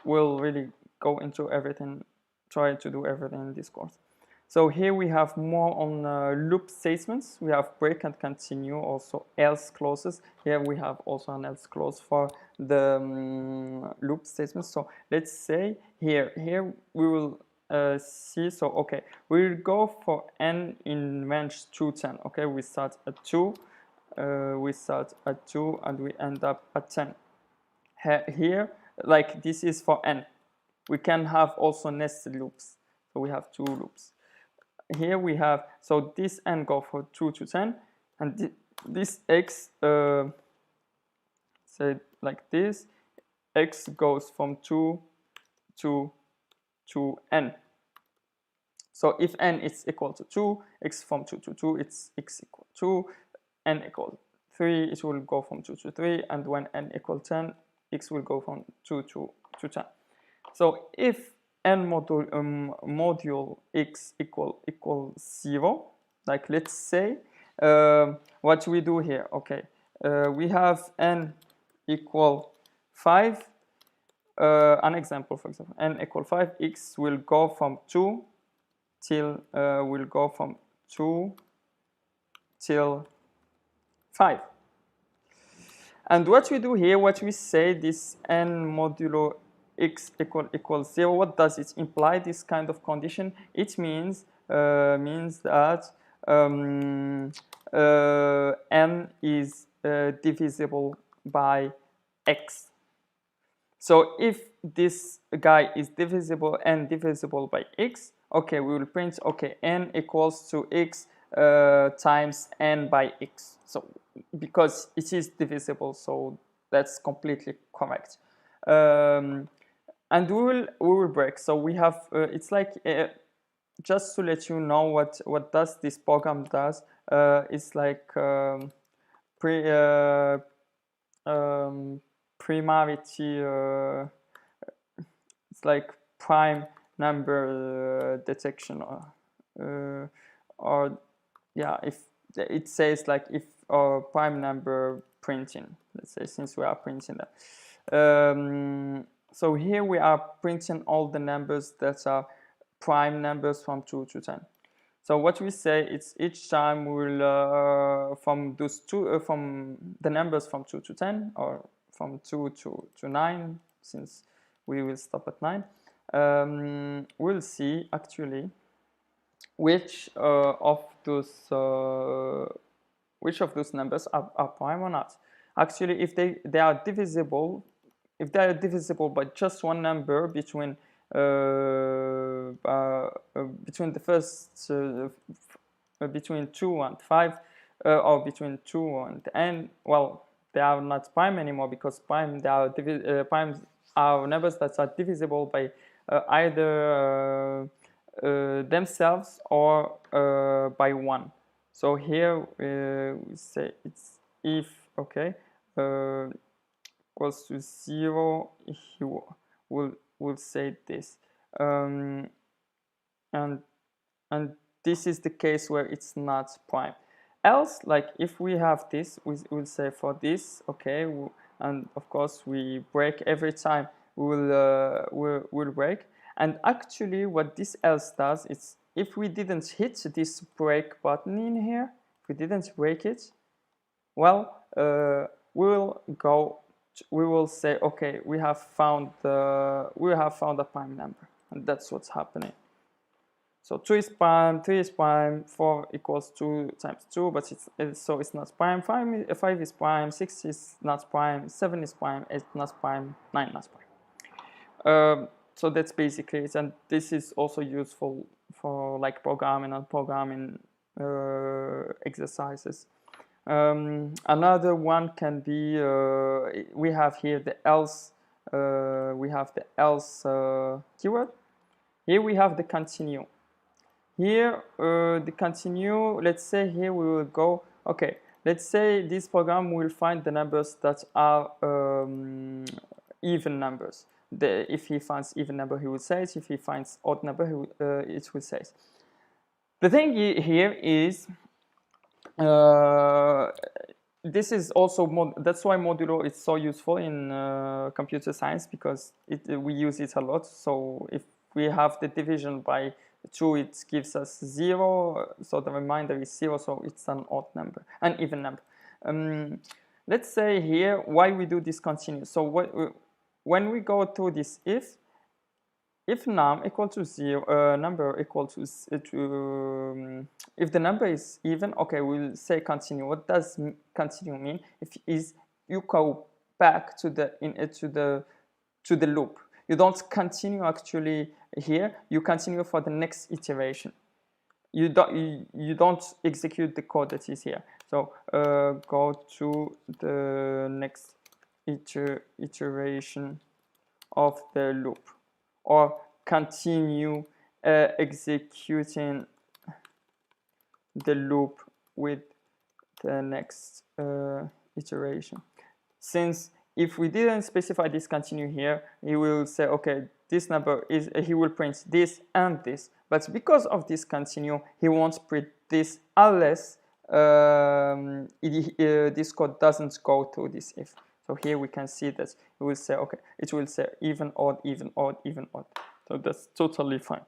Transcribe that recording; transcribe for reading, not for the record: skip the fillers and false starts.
will really go into everything, try to do everything in this course. So here we have more on loop statements. We have break and continue, also else clauses. Here we have also an else clause for the loop statements. So let's say here we will see, so okay, we will go for n in range 2 to 10. Okay, we start at 2, and we end up at 10. Here, like this is for n. We can have also nested loops. So we have 2 loops. Here we have, so this n go for 2 to 10, and this x, say like this, x goes from 2 to n. So if n is equal to 2, x from 2 to 2, it's x equal to 2, n equal 3, it will go from 2 to 3, and when n equal 10, x will go from 2 to 10. So if n module x equal 0, like let's say, what we do here, okay, we have n equal 5, an example, for example, n equal 5, x will go from 2 till, will go from 2 till 5. And what we do here, what we say, this n modulo x equal 0, what does it imply, this kind of condition? It means that n is divisible by x. So if this guy is divisible, n divisible by x, okay, we will print, okay, n equals to x times n by x. So because it is divisible, so that's completely correct. And we will break. So we have, it's like, just to let you know what does this program does, it's like primarity, it's like prime number detection, or yeah, if it says like if prime number printing, let's say, since we are printing that. So here we are printing all the numbers that are prime numbers from 2 to 10. So what we say, it's each time we will from those two, from the numbers from 2 to 10, or from 2 to 9, since we will stop at 9, we'll see actually which of those numbers are prime or not. Actually, if they are divisible, if they are divisible by just one number between the first between 2 and 5, or between 2 and n, well, they are not prime anymore, because primes are numbers that are divisible by either themselves or by 1. So here we say it's if, okay, equals to 0, you will say this, and this is the case where it's not prime. Else, like if we have this, we will say for this, okay, and of course we break every time. We'll break. And actually, what this else does is, if we didn't hit this break button in here, if we didn't break it, well, we will say, okay, we have found a prime number, and that's what's happening. So 2 is prime, 3 is prime, 4 equals 2 times 2, but it's not prime. 5 is prime, 6 is not prime, 7 is prime, 8 not prime, 9 not prime. So that's basically it, and this is also useful for like programming and programming exercises. Another one can be, we have here the else, keyword. Here we have the continue. Here the continue, let's say here we will go, okay, let's say this program will find the numbers that are even numbers. If he finds even number, he will say it. If he finds odd number, it will say it. The thing here is, this is also that's why modulo is so useful in computer science, because we use it a lot. So if we have the division by 2, it gives us 0, so the remainder is 0, so it's an odd number, an even number. Let's say here why we do this continuous. So when we go to this if num equal to 0, number equal to if the number is even, okay, we'll say continue. What does continue mean? If is you go back to the to the loop. You don't continue actually here. You continue for the next iteration. You don't execute the code that is here. So go to the next iteration of the loop, or continue executing the loop with the next iteration. Since if we didn't specify this continue here, he will say, okay, this number is, he will print this and this, but because of this continue, he won't print this unless this code doesn't go to this if. So here we can see that it will say, okay, it will say even, odd, even, odd, even, odd. So that's totally fine.